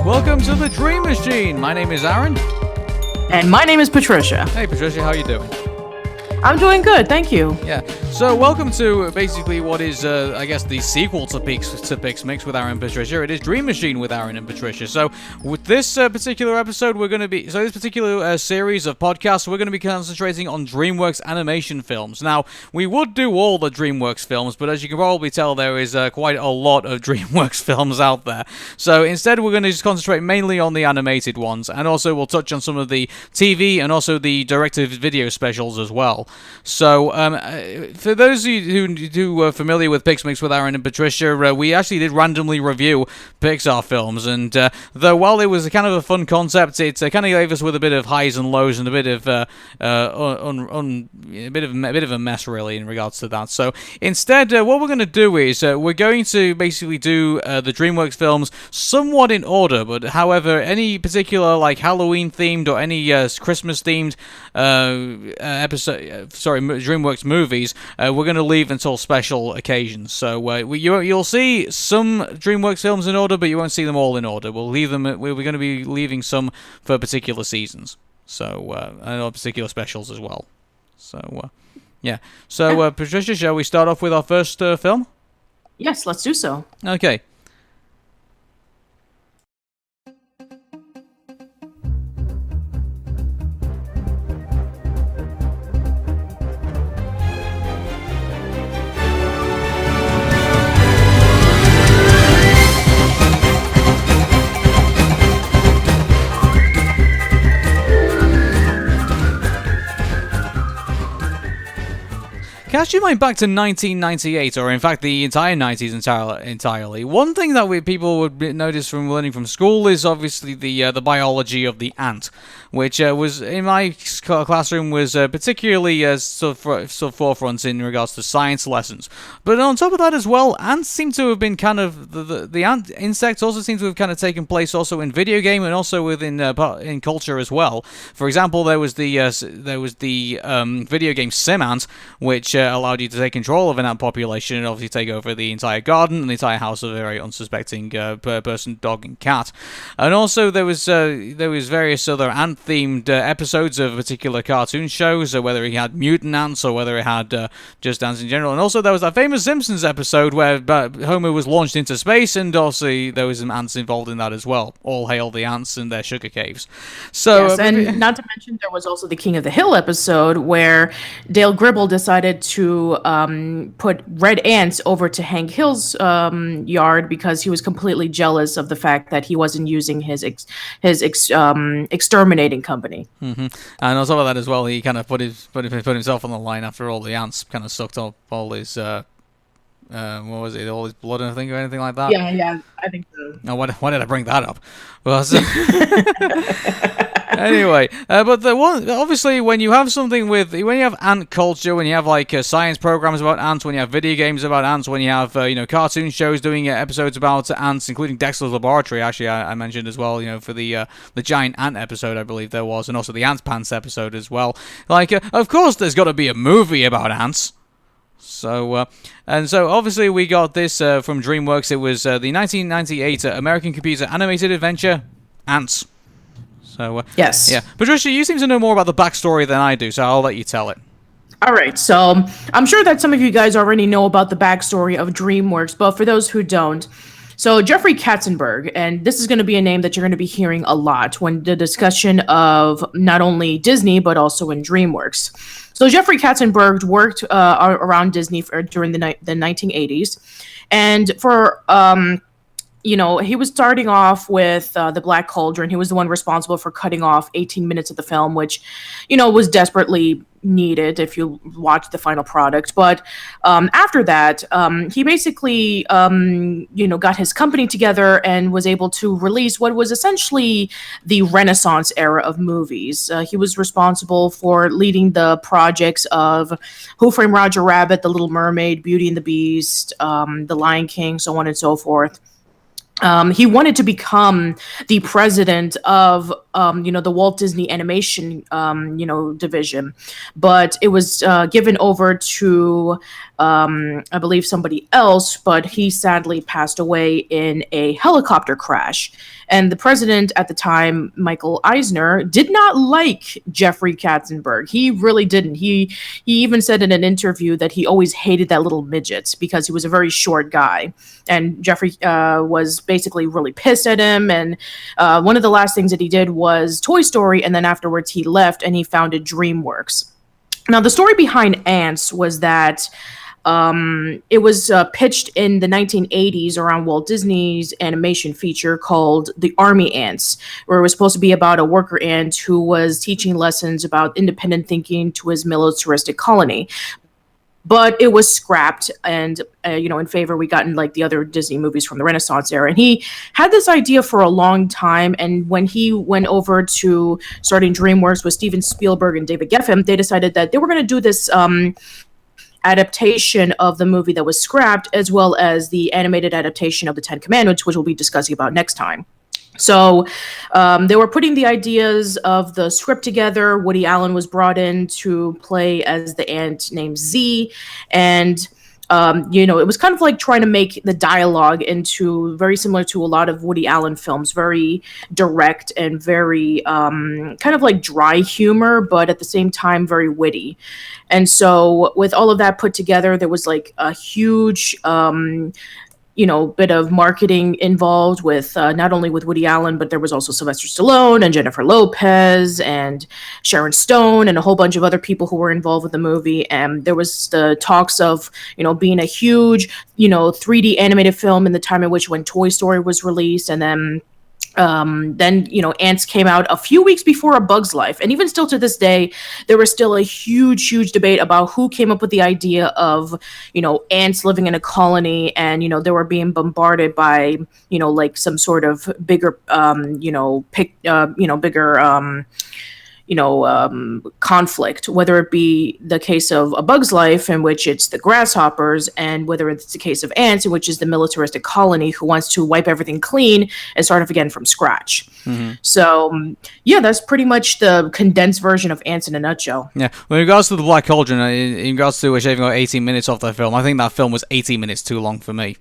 Welcome to the Dream Machine. My name is Arun. And my name is Patricia. Hey Patricia, how you doing? I'm doing good, thank you. Yeah, so welcome to basically what is, I guess, the sequel to Pix Mix with Arun and Patricia. It is Dream Machine with Arun and Patricia. So with this particular episode, this particular series of podcasts, we're going to be concentrating on DreamWorks animation films. Now, we would do all the DreamWorks films, but as you can probably tell, there is quite a lot of DreamWorks films out there. So instead, we're going to just concentrate mainly on the animated ones, and also we'll touch on some of the TV and also the direct-to-video specials as well. So, for those of you who are familiar with Pix Mix with Arun and Patricia, we actually did randomly review Pixar films, and though while it was a kind of a fun concept, it kind of gave us with a bit of highs and lows and a bit of a mess really in regards to that. So instead, what we're going to do is we're going to basically do the DreamWorks films somewhat in order, but however, any particular like Halloween themed or any Christmas themed DreamWorks movies, we're going to leave until special occasions. So you'll see some DreamWorks films in order, but you won't see them all in order. We'll leave them. We're going to be leaving some for particular seasons. So and particular specials as well. So yeah. So Patricia, shall we start off with our first film? Yes, let's do so. Okay. Cast your mind back to 1998, or in fact the entire 90s entirely. One thing that people would notice from learning from school is obviously the biology of the ant, which was in my classroom was particularly sort of forefront in regards to science lessons. But on top of that as well, ants seem to have been kind of the ant insects also seem to have kind of taken place also in video game and also within in culture as well. For example, there was the video game Sim Ant, which allowed you to take control of an ant population and obviously take over the entire garden and the entire house of a very unsuspecting person, dog, and cat. And also there was various other ant-themed episodes of particular cartoon shows, whether it had mutant ants or whether it had just ants in general. And also there was that famous Simpsons episode where Homer was launched into space, and also there was some ants involved in that as well. All hail the ants and their sugar caves. So yes, and not to mention there was also the King of the Hill episode where Dale Gribble decided to put red ants over to Hank Hill's yard because he was completely jealous of the fact that he wasn't using his exterminating company. Mm-hmm. And on top of that as well, he kind of put himself on the line after all the ants kind of sucked up all his what was it, all his blood and everything or anything like that? Yeah, I think so. Oh, why did I bring that up? Well, anyway, but obviously when you have ant culture, when you have like science programs about ants, when you have video games about ants, when you have cartoon shows doing episodes about ants, including Dexter's Laboratory, actually I mentioned as well, for the giant ant episode I believe there was, and also the Ant Pants episode as well. Like, of course there's got to be a movie about ants. So obviously we got this from DreamWorks. It was the 1998 American computer animated adventure, Antz. So yes. Yeah. Patricia, you seem to know more about the backstory than I do, so I'll let you tell it. All right, so I'm sure that some of you guys already know about the backstory of DreamWorks, but for those who don't, so Jeffrey Katzenberg, and this is going to be a name that you're going to be hearing a lot when the discussion of not only Disney, but also in DreamWorks. So Jeffrey Katzenberg worked around Disney during the 1980s, and for he was starting off with The Black Cauldron. He was the one responsible for cutting off 18 minutes of the film, which, was desperately needed if you watch the final product. But after that, he basically, got his company together and was able to release what was essentially the Renaissance era of movies. He was responsible for leading the projects of Who Framed Roger Rabbit, The Little Mermaid, Beauty and the Beast, The Lion King, so on and so forth. He wanted to become the president of the Walt Disney Animation, division, but it was given over to, I believe, somebody else. But he sadly passed away in a helicopter crash. And the president at the time, Michael Eisner, did not like Jeffrey Katzenberg. He really didn't. He even said in an interview that he always hated that little midget because he was a very short guy. And Jeffrey was basically really pissed at him. And one of the last things that he did was Toy Story, and then afterwards he left and he founded DreamWorks. Now, the story behind Antz was that it was pitched in the 1980s around Walt Disney's animation feature called The Army Ants, where it was supposed to be about a worker ant who was teaching lessons about independent thinking to his militaristic colony. But it was scrapped, and in favor we got in like the other Disney movies from the Renaissance era. And he had this idea for a long time. And when he went over to starting DreamWorks with Steven Spielberg and David Geffen, they decided that they were going to do this adaptation of the movie that was scrapped, as well as the animated adaptation of the Ten Commandments, which we'll be discussing about next time. So they were putting the ideas of the script together. Woody Allen was brought in to play as the ant named Z. And it was kind of like trying to make the dialogue into very similar to a lot of Woody Allen films, very direct and very kind of like dry humor, but at the same time, very witty. And so with all of that put together, there was like a huge bit of marketing involved with not only with Woody Allen, but there was also Sylvester Stallone and Jennifer Lopez and Sharon Stone and a whole bunch of other people who were involved with the movie. And there was the talks of, being a huge, 3D animated film in the time in which when Toy Story was released. And then Antz came out a few weeks before A Bug's Life. And even still to this day, there was still a huge debate about who came up with the idea of, ants living in a colony and, they were being bombarded by, like some sort of bigger, conflict, whether it be the case of A Bug's Life, in which it's the grasshoppers, and whether it's the case of Antz, in which is the militaristic colony who wants to wipe everything clean and start off again from scratch. Mm-hmm. So, that's pretty much the condensed version of Antz in a nutshell. Yeah, with regards to the Black Cauldron, in regards to shaving out 18 minutes off that film, I think that film was 18 minutes too long for me.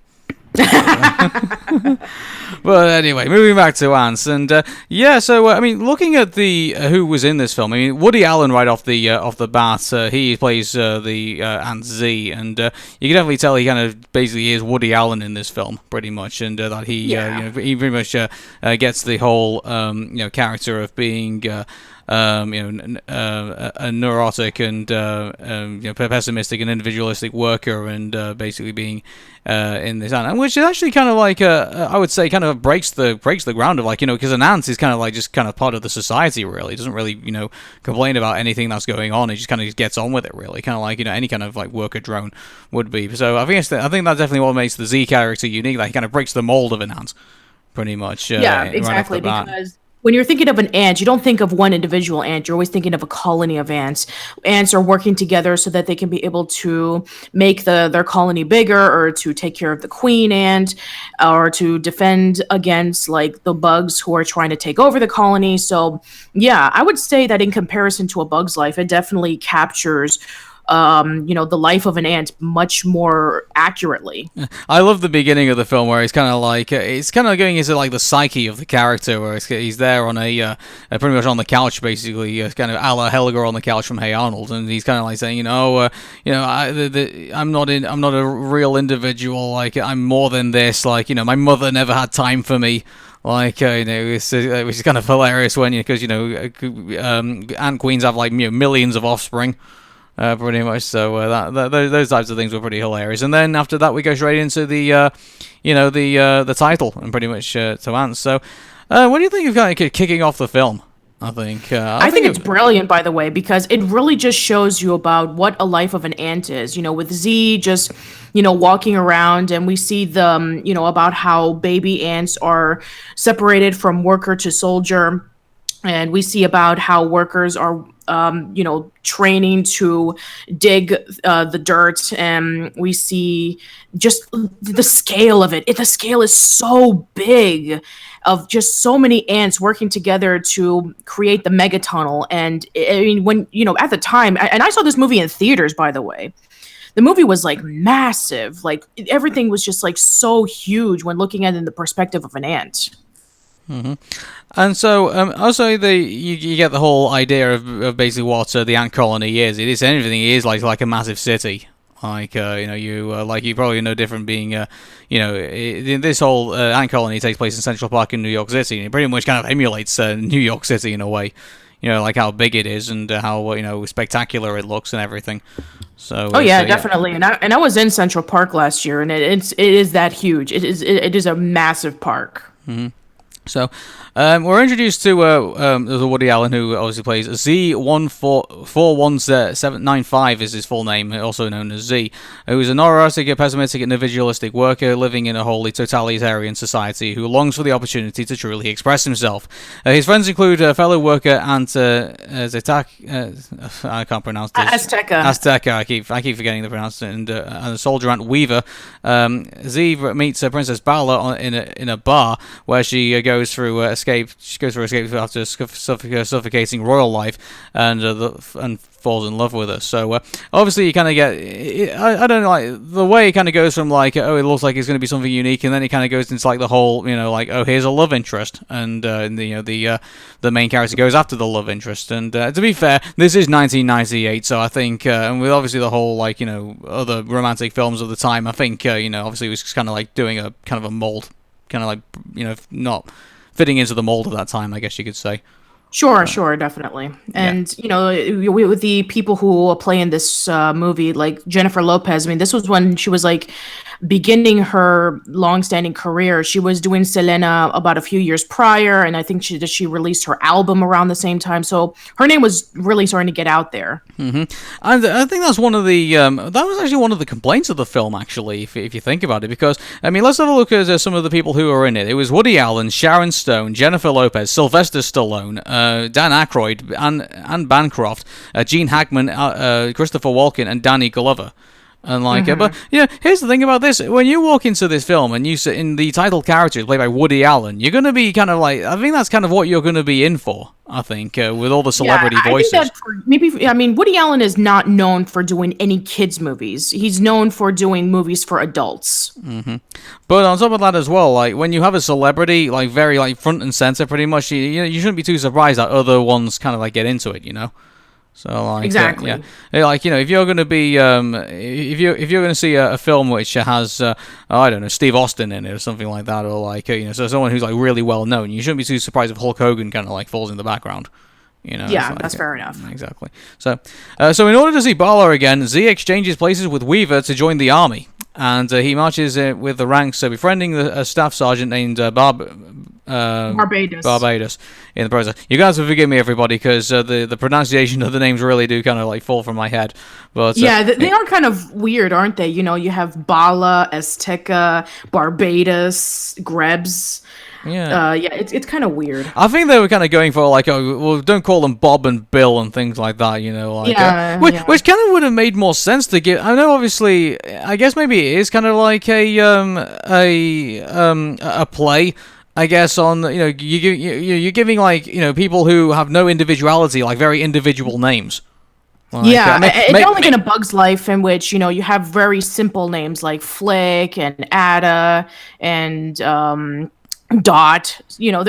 But anyway, moving back to Antz, and looking at the who was in this film, Woody Allen right off the bat, he plays the Ant Z, and you can definitely tell he kind of basically is Woody Allen in this film, pretty much, and that he he pretty much gets the whole character of being a neurotic and pessimistic and individualistic worker, and basically being in this ant, which is actually kind of like I would say kind of breaks the ground of because an ant is kind of like just kind of part of the society, really. It doesn't really complain about anything that's going on. It just kind of gets on with it, really, kind of like any kind of like worker drone would be. So I think that's definitely what makes the Z character unique. That he kind of breaks the mold of an ant, pretty much. Exactly, because when you're thinking of an ant, you don't think of one individual ant. You're always thinking of a colony of ants. Ants are working together so that they can be able to make their colony bigger, or to take care of the queen ant, or to defend against like the bugs who are trying to take over the colony. So I would say that in comparison to A Bug's Life, it definitely captures the life of an ant much more accurately. I love the beginning of the film where it's kind of like it's kind of going into like the psyche of the character, where he's there on pretty much on the couch, basically, kind of a la Helga on the couch from Hey Arnold, and he's kind of like saying, I'm not a real individual, like I'm more than this, like my mother never had time for me. Like, which is kind of hilarious because ant queens have like millions of offspring. Pretty much, so those types of things were pretty hilarious. And then after that, we go straight into the title, and pretty much to Antz. So, what do you think of kind of kicking off the film? I think it's brilliant, by the way, because it really just shows you about what a life of an ant is. With Z just walking around, and we see the about how baby ants are separated from worker to soldier, and we see about how workers are training to dig the dirt, and we see just the scale of it. The scale is so big, of just so many ants working together to create the megatunnel. And I mean, when at the time, and I saw this movie in theaters, by the way. The movie was like massive. Like everything was just like so huge when looking at it in the perspective of an ant. Mm-hmm. And so, also you get the whole idea of basically what the ant colony is. It is anything. It is like a massive city. Like you probably know different being this whole ant colony takes place in Central Park in New York City, and it pretty much kind of emulates New York City in a way. Like how big it is and how spectacular it looks and everything. So definitely. And I was in Central Park last year, and it is that huge. It is a massive park. Mm-hmm. So, we're introduced to the Woody Allen, who obviously plays Z41795 is his full name, also known as Z, who is a neurotic, pessimistic, and individualistic worker living in a wholly totalitarian society who longs for the opportunity to truly express himself. His friends include fellow worker Antz, I can't pronounce this. Azteca. I keep forgetting to pronounce it, and a soldier Ant Weaver. Z meets Princess Bala in a bar where she goes through escape after suffocating royal life, and falls in love with her. So obviously you kind of get, I don't know, like the way it kind of goes from like, oh, it looks like it's going to be something unique, and then it kind of goes into like the whole, like, oh, here's a love interest, and the main character goes after the love interest. And to be fair, this is 1998, so I think, and with obviously the whole like other romantic films of the time, I think obviously it was kind of like doing a kind of a mold, kind of like not fitting into the mold of that time, I guess you could say. Sure, definitely. And, with the people who play in this movie, like Jennifer Lopez, I mean, this was when she was like beginning her long-standing career. She was doing Selena about a few years prior, and I think she released her album around the same time. So her name was really starting to get out there. Mm-hmm. And I think that's one of the that was actually one of the complaints of the film, actually, if you think about it, because I mean, let's have a look at some of the people who are in it. It was Woody Allen, Sharon Stone, Jennifer Lopez, Sylvester Stallone, Dan Aykroyd, Anne Bancroft, Gene Hackman, Christopher Walken, and Danny Glover. And but here's the thing about this: when you walk into this film and you sit in the title character played by Woody Allen, you're going to be kind of like, I think that's kind of what you're going to be in for. I think with all the celebrity voices. I think that Woody Allen is not known for doing any kids movies. He's known for doing movies for adults. Mm-hmm. But on top of that as well, like when you have a celebrity like very like front and center, pretty much, you shouldn't be too surprised that other ones kind of like get into it, So like exactly, if you're going to be if you're going to see a film which has I don't know, Steve Austin in it or something like that, or like so someone who's like really well known, you shouldn't be too surprised if Hulk Hogan kind of like falls in the background. Yeah, that's fair enough. Exactly. So in order to see Bala again, Z exchanges places with Weaver to join the army, and he marches with the ranks, befriending a staff sergeant named Barbados in the process. You guys will forgive me, everybody, because the pronunciation of the names really do kind of like fall from my head. But they are kind of weird, aren't they? You have Bala, Azteca, Barbados, Grebs. It's kind of weird. I think they were kind of going for like, oh, well, don't call them Bob and Bill and things like that, which kind of would have made more sense to give. I know, obviously, I guess maybe it is kind of like a play, I guess, on you're giving like people who have no individuality like very individual names. It's not like in A Bug's Life, in which you have very simple names like Flick and Ada and Dot,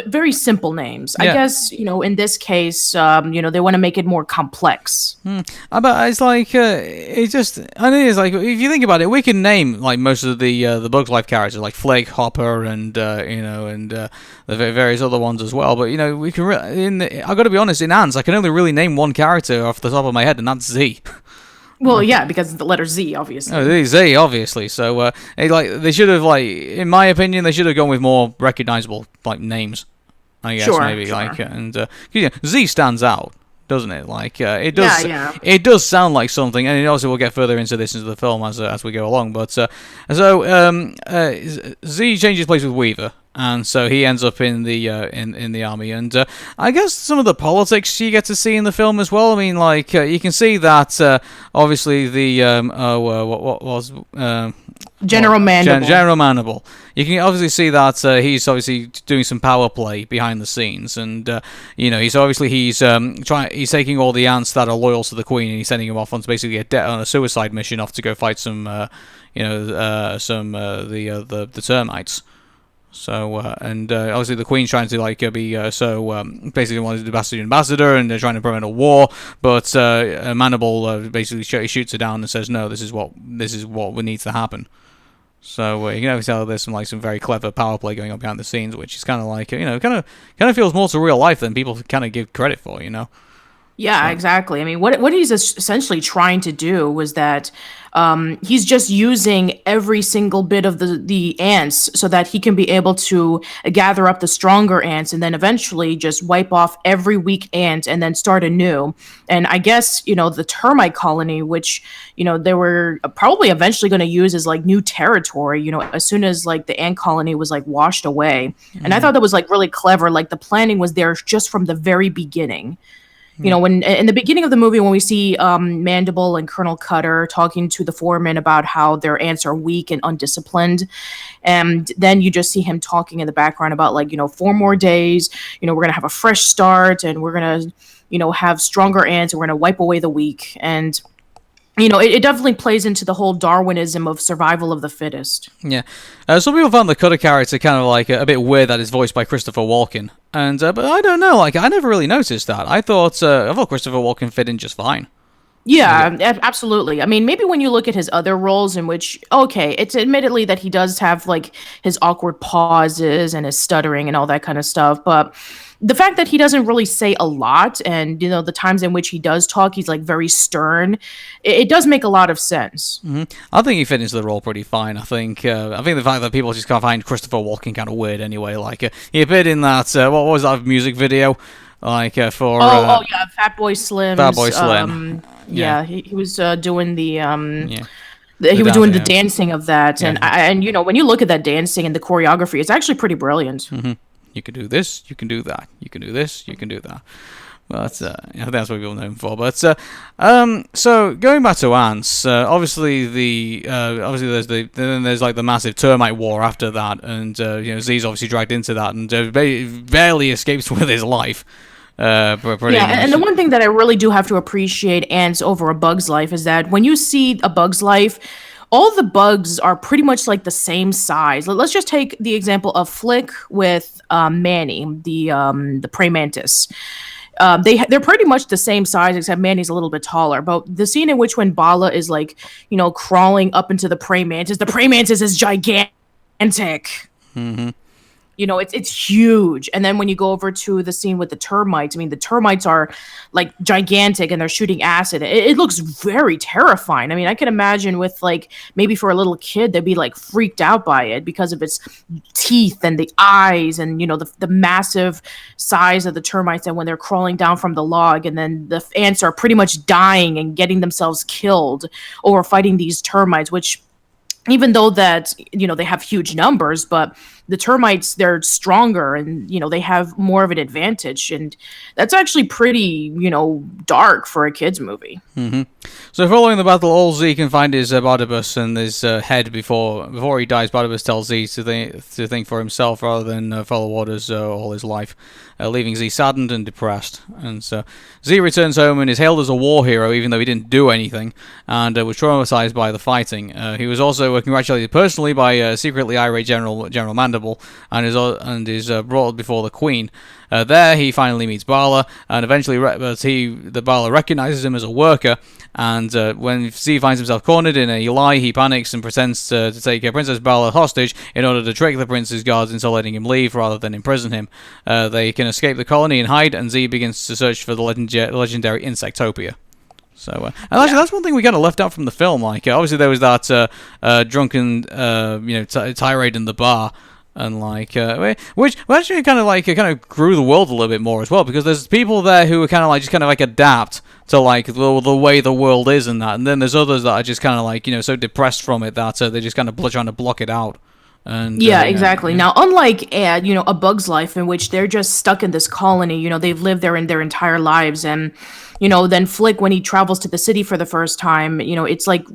very simple names. I guess, in this case, they want to make it more complex. But it's like, it's just, I think it's like, if you think about it, we can name like most of the Bugs Life characters, like Flake, Hopper, and the various other ones as well. But we can. I got to be honest, in Antz, I can only really name one character off the top of my head, and that's Z. Well, yeah, because the letter Z, obviously. Oh, Z, obviously. So, they should have, in my opinion, they should have gone with more recognizable, names. I guess maybe, and Z stands out, doesn't it? It does. It does sound like something, and also we'll get further into this into the film as we go along. But Z changes place with Weaver, And so he ends up in the in the army, and I guess some of the politics you get to see in the film as well. I mean, like you can see that obviously the what was General Mandible. General Mandible. You can obviously see that he's obviously doing some power play behind the scenes, and he's he's taking all the ants that are loyal to the Queen, and he's sending them off on basically on a suicide mission off to go fight some the termites. So obviously the Queen's trying to be basically wanted to be ambassador, and they're trying to prevent a war. But Mandible basically shoots her down and says, "No, this is what needs to happen." So you can tell there's some very clever power play going on behind the scenes, which is kind of kind of feels more to real life than people kind of give credit for. Yeah, So. exactly. I mean, what he's essentially trying to do was that he's just using every single bit of the ants so that he can be able to gather up the stronger ants and then eventually just wipe off every weak ant and then start anew. And I guess, the termite colony, which, they were probably eventually going to use as like new territory, as soon as like the ant colony was like washed away. Mm-hmm. And I thought that was like really clever. Like the planning was there just from the very beginning. When in the beginning of the movie, when we see Mandible and Colonel Cutter talking to the foreman about how their ants are weak and undisciplined, and then you just see him talking in the background about 4 more days, we're gonna have a fresh start, and we're gonna have stronger ants, and we're gonna wipe away the weak, and it definitely plays into the whole Darwinism of survival of the fittest. Yeah. Some people found the Cutter character kind of a bit weird that it's voiced by Christopher Walken. And but I don't know, I never really noticed that. I thought Christopher Walken fit in just fine. Yeah, absolutely. I mean, maybe when you look at his other roles in which, okay, it's admittedly that he does have his awkward pauses and his stuttering and all that kind of stuff, but the fact that he doesn't really say a lot, and the times in which he does talk, he's very stern. It does make a lot of sense. Mm-hmm. I think he fit into the role pretty fine. I think the fact that people just can't find Christopher Walken kind of weird anyway. He appeared in that what was that music video? Yeah, Fatboy Slim. Fatboy Slim. Yeah, he was doing the He was doing the dancing of that, yeah. And when you look at that dancing and the choreography, it's actually pretty brilliant. Mm-hmm. You can do this, you can do that. You can do this, you can do that. Well, I think that's what people know him for. But so going back to Antz, obviously there's the massive termite war after that, and Z's obviously dragged into that and barely escapes with his life. And the one thing that I really do have to appreciate Antz over A Bug's Life is that when you see A Bug's Life, all the bugs are pretty much the same size. Let's just take the example of Flick with Manny, the praying mantis. They're pretty much the same size, except Manny's a little bit taller. But the scene in which when Bala is crawling up into the praying mantis is gigantic. Mm-hmm. It's huge. And then when you go over to the scene with the termites, the termites are gigantic and they're shooting acid. It looks very terrifying. I can imagine with maybe for a little kid, they'd be freaked out by it because of its teeth and the eyes and, the massive size of the termites. And when they're crawling down from the log and then the ants are pretty much dying and getting themselves killed over fighting these termites, which even though that, they have huge numbers, but the termites, they're stronger and, they have more of an advantage. And that's actually pretty, dark for a kid's movie. Mm-hmm. So following the battle, all Z can find is Barnabas and his head before he dies. Barnabas tells Z to think for himself rather than follow orders all his life, leaving Z saddened and depressed. And so Z returns home and is hailed as a war hero, even though he didn't do anything, and was traumatized by the fighting. He was also congratulated personally by secretly irate General Mandible, and is brought before the Queen. There, he finally meets Bala, and eventually the Bala recognizes him as a worker, and when Z finds himself cornered in a lie, he panics and pretends to take Princess Bala hostage in order to trick the prince's guards into letting him leave rather than imprison him. They can escape the colony and hide, and Z begins to search for the legendary Insectopia. So, and actually, that's one thing we kind of left out from the film. Obviously, there was that drunken, tirade in the bar, and which actually kind of grew the world a little bit more as well, because there's people there who are kind of adapt to the way the world is and that, and then there's others that are just kind of so depressed from it that they just kind of trying to block it out And Yeah, exactly. Now, unlike A Bug's Life, in which they're just stuck in this colony, they've lived there in their entire lives, and then Flick, when he travels to the city for the first time, it's like,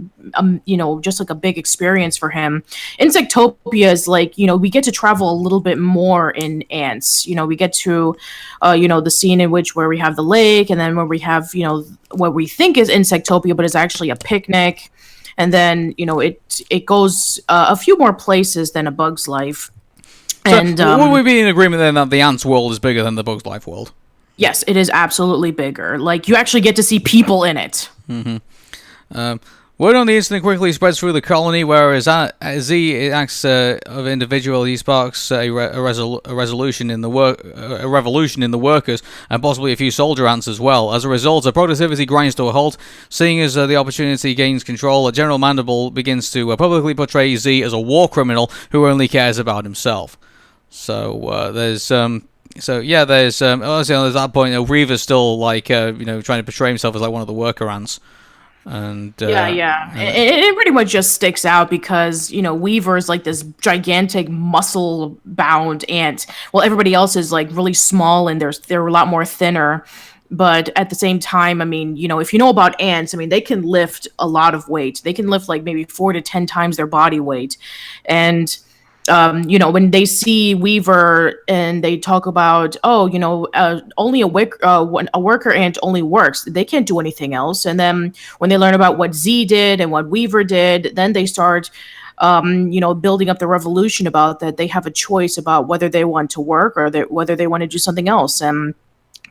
just like a big experience for him. Insectopia is like, we get to travel a little bit more in Antz. We get to, the scene in which where we have the lake, and then where we have, what we think is Insectopia, but is actually a picnic. And then it goes a few more places than A Bug's Life. So And would we be in agreement then that the Ants world is bigger than the Bug's Life world? yes, it is absolutely bigger. Like, you actually get to see people in it. Word on the incident quickly spreads through the colony, whereas Z acts of individual. He sparks a revolution in the workers, and possibly a few soldier ants as well. As a result, productivity grinds to a halt. Seeing as the opportunity gains control, General Mandible begins to publicly portray Z as a war criminal who only cares about himself. So there's obviously there's that point. Reaver's still like trying to portray himself as like one of the worker ants. And it pretty much just sticks out because Weaver is like this gigantic muscle bound ant, while everybody else is like really small and they're a lot more thinner. But at the same time, I mean, if you know about ants, I mean, they can lift a lot of weight. They can lift like maybe 4 to 10 times their body weight. And when they see Weaver and they talk about, only a worker ant only works, they can't do anything else. And then when they learn about what Z did and what Weaver did, then they start, building up the revolution about that they have a choice about whether they want to work or whether they want to do something else. And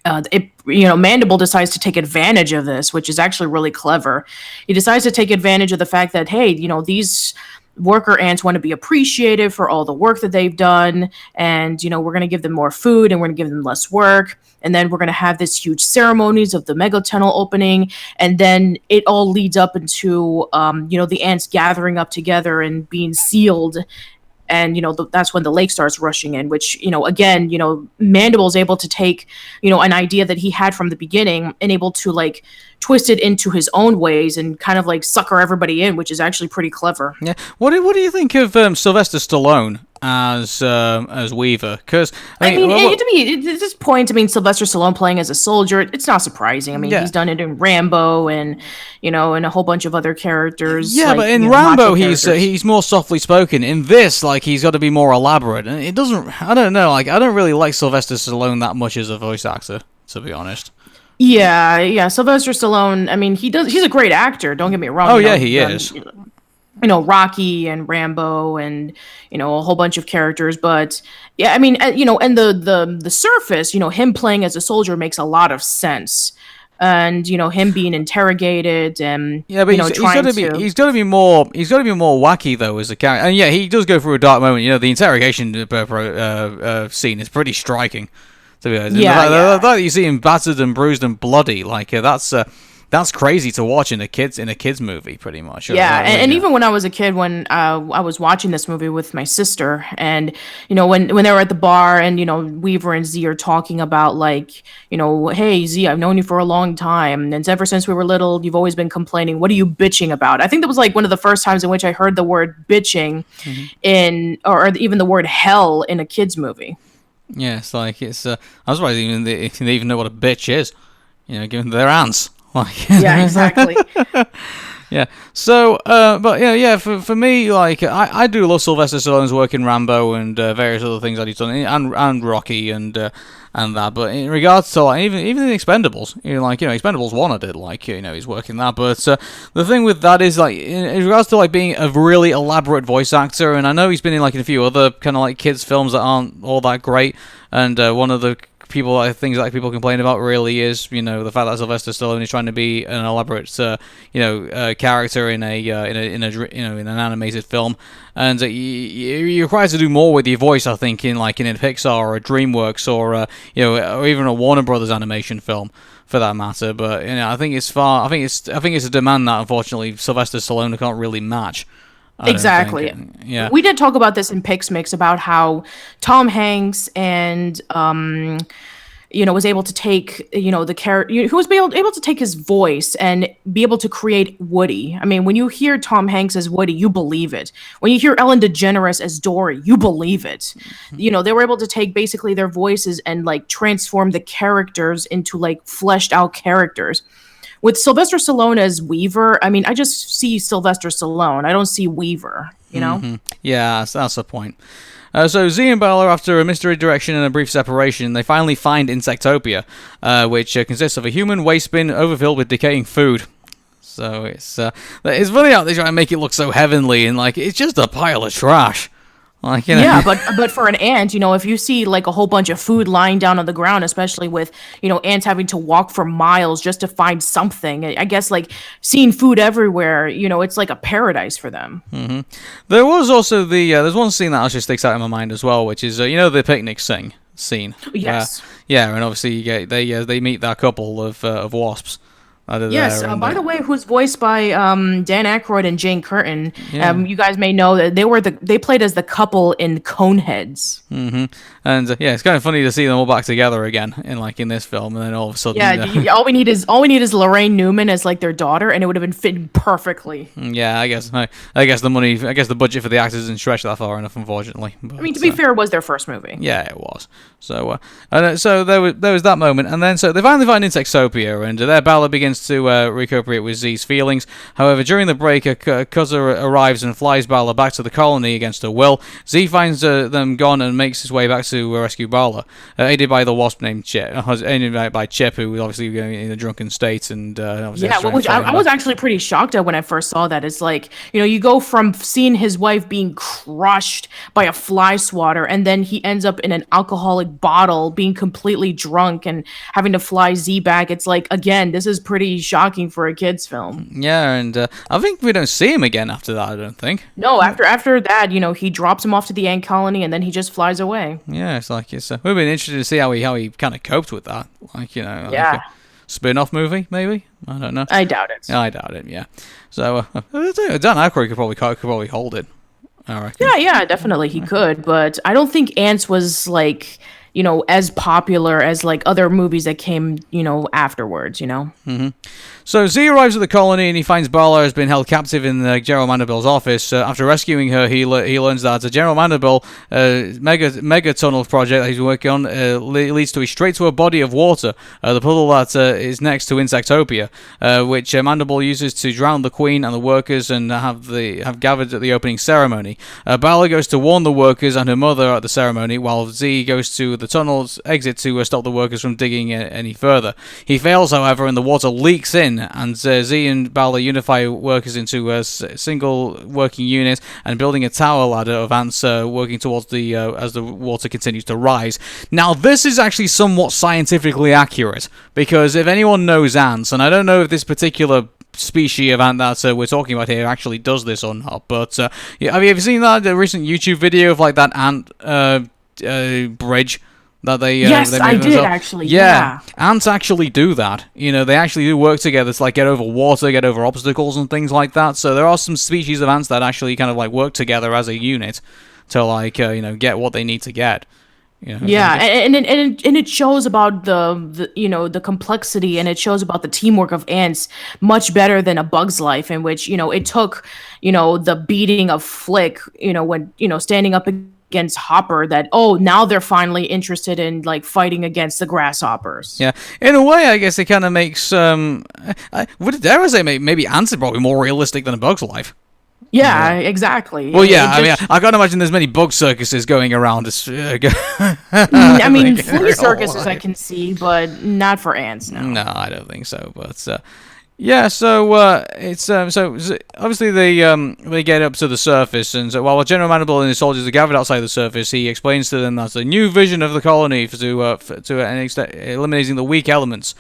Mandible decides to take advantage of this, which is actually really clever. He decides to take advantage of the fact that, hey, these worker ants want to be appreciated for all the work that they've done, and we're going to give them more food and we're going to give them less work, and then we're going to have this huge ceremonies of the mega tunnel opening, and then it all leads up into the ants gathering up together and being sealed. And that's when the lake starts rushing in, which again, Mandible's able to take an idea that he had from the beginning and able to like twist it into his own ways and kind of like sucker everybody in, which is actually pretty clever. Yeah. What do you think of Sylvester Stallone as Weaver? Because to me, at this point, Sylvester Stallone playing as a soldier, it's not surprising. I mean, he's done it in Rambo and and a whole bunch of other characters. Yeah, but in Rambo, he's more softly spoken. In this, like, he's got to be more elaborate, and it doesn't. I don't know. Like, I don't really like Sylvester Stallone that much as a voice actor, to be honest. Yeah. Sylvester Stallone. I mean, he's a great actor. Don't get me wrong. Oh yeah, he is. Rocky and Rambo and a whole bunch of characters, but yeah, I mean, and the surface, him playing as a soldier makes a lot of sense, and him being interrogated and but he's got to be more wacky though as a character, and yeah, he does go through a dark moment. The interrogation scene is pretty striking. To be honest, that you see him battered and bruised and bloody, like that's crazy to watch in a kids movie, pretty much. Yeah, and even when I was a kid, when I was watching this movie with my sister, and when they were at the bar, and Weaver and Z are talking about like, hey Z, I've known you for a long time, and ever since we were little, you've always been complaining. What are you bitching about? I think that was like one of the first times in which I heard the word bitching or even the word hell in a kids movie. Yeah, it's like I was surprised they even know what a bitch is. Given their ants. Like, yeah, exactly. Yeah. So, but yeah. For me, like, I do love Sylvester Stallone's work in Rambo and various other things that he's done, and Rocky and that. But in regards to like even in Expendables, Expendables 1, I did like he's working that. But the thing with that is like in regards to like being a really elaborate voice actor, and I know he's been in like in a few other kind of like kids films that aren't all that great, and one of the things that people complain about really is the fact that Sylvester Stallone is trying to be an elaborate character in an animated film, and you're required to do more with your voice. I think in a Pixar or a DreamWorks or even a Warner Brothers animation film for that matter. But I think it's a demand that unfortunately Sylvester Stallone can't really match. Exactly. Yeah. We did talk about this in Pix Mix about how Tom Hanks and was able to take, the character, who was able to take his voice and be able to create Woody. I mean, when you hear Tom Hanks as Woody, you believe it. When you hear Ellen DeGeneres as Dory, you believe it. They were able to take basically their voices and like transform the characters into like fleshed out characters. With Sylvester Stallone as Weaver, I mean, I just see Sylvester Stallone. I don't see Weaver, Yeah, that's the point. So Z and Bala, after a misdirection and a brief separation, they finally find Insectopia, which consists of a human waste bin overfilled with decaying food. So it's really out there trying to make it look so heavenly, and like it's just a pile of trash. Like, Yeah, but for an ant, if you see like a whole bunch of food lying down on the ground, especially with, ants having to walk for miles just to find something, I guess like seeing food everywhere, it's like a paradise for them. Mm-hmm. There was also there's one scene that actually sticks out in my mind as well, which is, the picnic scene. Yes. Yeah, and obviously they meet that couple of wasps. Yes, by the way, who's voiced by Dan Aykroyd and Jane Curtin. Yeah. You guys may know that they played as the couple in Coneheads. Mm-hmm. And it's kind of funny to see them all back together again in this film, and then all of a sudden, all we need is Lorraine Newman as like their daughter, and it would have been fitting perfectly. Yeah, I guess the budget for the actors didn't stretch that far enough, unfortunately. But, I mean, to be fair, it was their first movie. Yeah, it was. So, so there was that moment, and then so they finally find Insectopia, and there Bala begins to recuperate with Z's feelings. However, during the break, Cutter arrives and flies Bala back to the colony against her will. Z finds them gone and makes his way back to rescue Bala, aided by the wasp named Chip, aided by Chip, who was obviously in a drunken state. And which I was actually pretty shocked at when I first saw that. It's like, you go from seeing his wife being crushed by a fly swatter, and then he ends up in an alcoholic bottle, being completely drunk and having to fly Z back. It's like, again, this is pretty shocking for a kid's film. Yeah, and I think we don't see him again after that, I don't think. No, after that, he drops him off to the ant colony, and then he just flies away. Yeah, it's like we've been interested to see how he kind of coped with that. Like, Yeah. like a spin-off movie, maybe? I don't know. I doubt it. I doubt it, yeah. So, Dan Aykroyd could probably hold it, I reckon. Yeah, definitely he could, but I don't think Antz was like, as popular as like other movies that came, afterwards, Mm-hmm. So Z arrives at the colony and he finds Bala has been held captive in General Mandible's office. After rescuing her, he learns that General Mandible mega tunnel project that he's working on leads straight to a body of water, the puddle that is next to Insectopia, which Mandible uses to drown the Queen and the workers and have gathered at the opening ceremony. Bala goes to warn the workers and her mother at the ceremony, while Z goes to the tunnel's exit to stop the workers from digging any further. He fails, however, and the water leaks in, and Z and Bala unify workers into a single working unit and building a tower ladder of ants working towards as the water continues to rise. Now, this is actually somewhat scientifically accurate, because if anyone knows ants, and I don't know if this particular species of ant that we're talking about here actually does this or not, but have you ever seen the recent YouTube video of like that ant bridge that they yes, they I did actually. Yeah, ants actually do that. They actually do work together to like get over water, get over obstacles and things like that. So there are some species of ants that actually kind of like work together as a unit to like get what they need to get. Yeah, and it shows about the complexity, and it shows about the teamwork of ants much better than A Bug's Life, in which it took the beating of Flick when standing up against Hopper, that now they're finally interested in like fighting against the grasshoppers. Yeah, in a way, I guess it kind of makes dare I say maybe ants are probably more realistic than A Bug's Life. Yeah, exactly. Well, yeah, I mean, I can't imagine there's many bug circuses going around. I mean, flea circuses I can see, but not for ants, no. No, I don't think so, but... yeah, so it's so obviously they get up to the surface, and while General Mandible and his soldiers are gathered outside the surface, he explains to them that a new vision of the colony to an extent eliminating the weak elements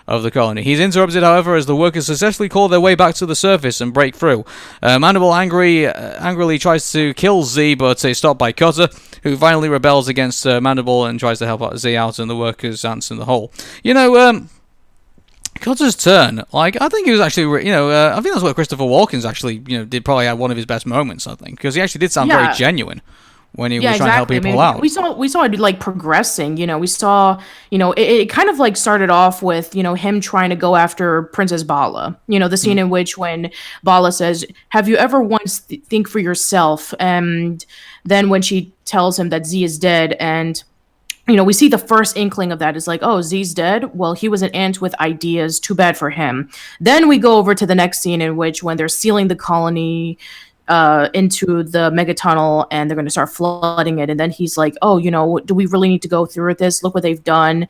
of the colony. He's interrupted, however, as the workers successfully claw their way back to the surface and break through. Mandible angrily tries to kill Z, but is stopped by Cutter, who finally rebels against Mandible and tries to help Z out and the workers ants in the hole. Cutter's turn, like, I think he was actually, I think that's what Christopher Walken's actually, did probably have one of his best moments, I think, because he actually did sound very genuine when he was trying to help people out. We saw it like progressing. We saw, it kind of like started off with, him trying to go after Princess Bala. The scene in which when Bala says, "Have you ever once think for yourself?" And then when she tells him that Z is dead, and we see the first inkling of that is like, oh, Z's dead? Well, he was an ant with ideas. Too bad for him. Then we go over to the next scene in which when they're sealing the colony into the megatunnel and they're going to start flooding it. And then he's like, oh, do we really need to go through with this? Look what they've done.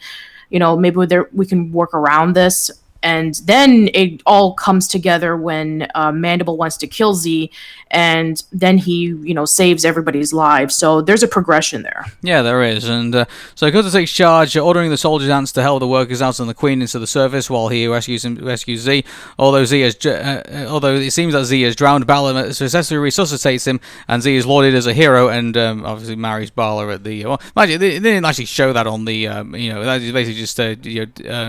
Maybe we can work around this. And then it all comes together when Mandible wants to kill Z, and then he, saves everybody's lives. So there's a progression there. Yeah, there is. And so Cutter takes charge, ordering the soldiers' ants to help the workers out on the Queen into the surface while he rescues Z. Although it seems that Z has drowned, Bala successfully resuscitates him, and Z is lauded as a hero, and obviously marries Bala at the. Well, they didn't actually show that on the. That is basically just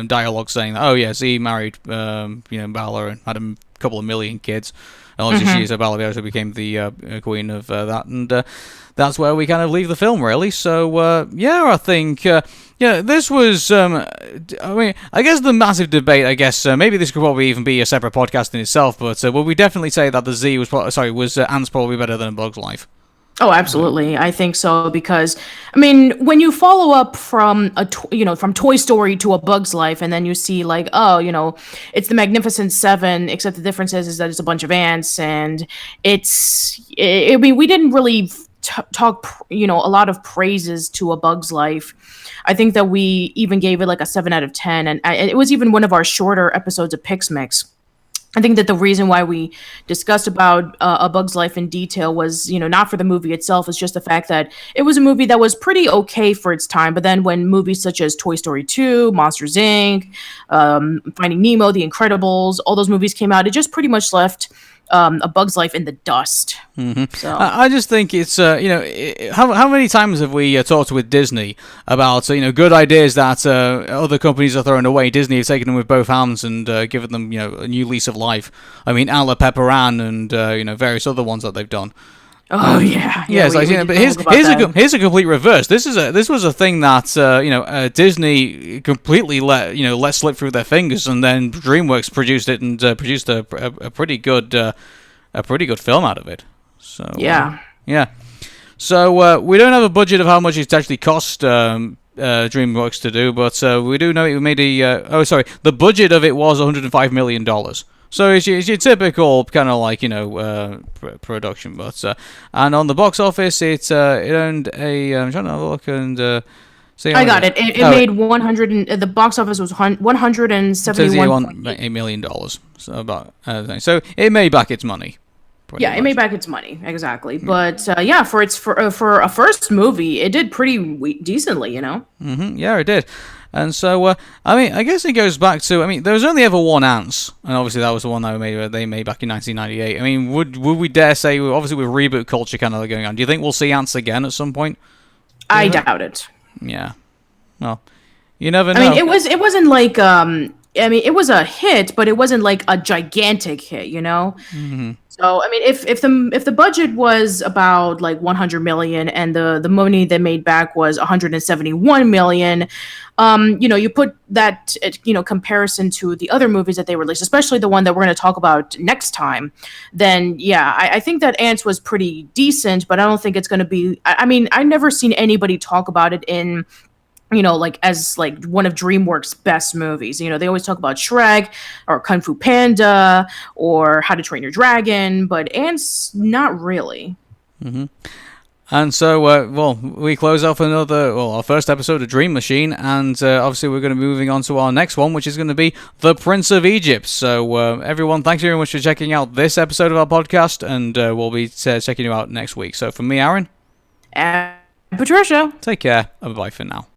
dialogue saying that. Oh yeah, Z married Bala and had a couple of million kids. And obviously she, so Bala also became the queen of that, and that's where we kind of leave the film, really. So I think this was I guess the massive debate, I guess maybe this could probably even be a separate podcast in itself, but will we definitely say that the Z was Antz probably better than A Bug's Life? Oh, absolutely. I think so because, when you follow up from from Toy Story to A Bug's Life, and then you see like, it's the Magnificent Seven, except the difference is that it's a bunch of ants, and we didn't really talk, a lot of praises to A Bug's Life. I think that we even gave it like a 7 out of 10, and it was even one of our shorter episodes of Pix Mix. I think that the reason why we discussed about A Bug's Life in detail was, not for the movie itself. It's just the fact that it was a movie that was pretty okay for its time. But then when movies such as Toy Story 2, Monsters, Inc., Finding Nemo, The Incredibles, all those movies came out, it just pretty much left A Bug's Life in the dust. Mm-hmm. So I just think it's how many times have we talked with Disney about good ideas that other companies are throwing away? Disney have taken them with both hands and given them a new lease of life. Ala Pepper Ann and various other ones that they've done. Oh yeah. But here's a complete reverse. This was a thing that Disney completely let slip through their fingers, and then DreamWorks produced it and produced a pretty good film out of it. So yeah. So we don't have a budget of how much it actually cost DreamWorks to do, but we do know it made the budget of it was $105 million. So it's your typical kind of like production, but and on the box office it earned a I'm trying to have a look and see. I got it. It made 100. The box office was $171.8 million. So about so it made back its money. It made back its money exactly. But for a first movie, it did pretty decently. Mm-hmm. Yeah, it did. And so, I guess it goes back to, there was only ever one Antz, and obviously that was the one that they made back in 1998. Would we dare say, obviously with reboot culture kind of going on, do you think we'll see Antz again at some point? I doubt it. Yeah. Well, you never know. It wasn't like, it was a hit, but it wasn't like a gigantic hit, Mm-hmm. So if the budget was about like 100 million and the money they made back was 171 million, you put that comparison to the other movies that they released, especially the one that we're going to talk about next time, then I think that Antz was pretty decent, but I don't think it's going to be. I've never seen anybody talk about it in as like one of DreamWorks' best movies. They always talk about Shrek or Kung Fu Panda or How to Train Your Dragon, but Antz, not really. Mm-hmm. And so, we close off our first episode of Dream Machine, and obviously we're going to be moving on to our next one, which is going to be The Prince of Egypt. So, everyone, thanks very much for checking out this episode of our podcast, and we'll be checking you out next week. So, from me, Aaron. And Patricia. Take care, and bye for now.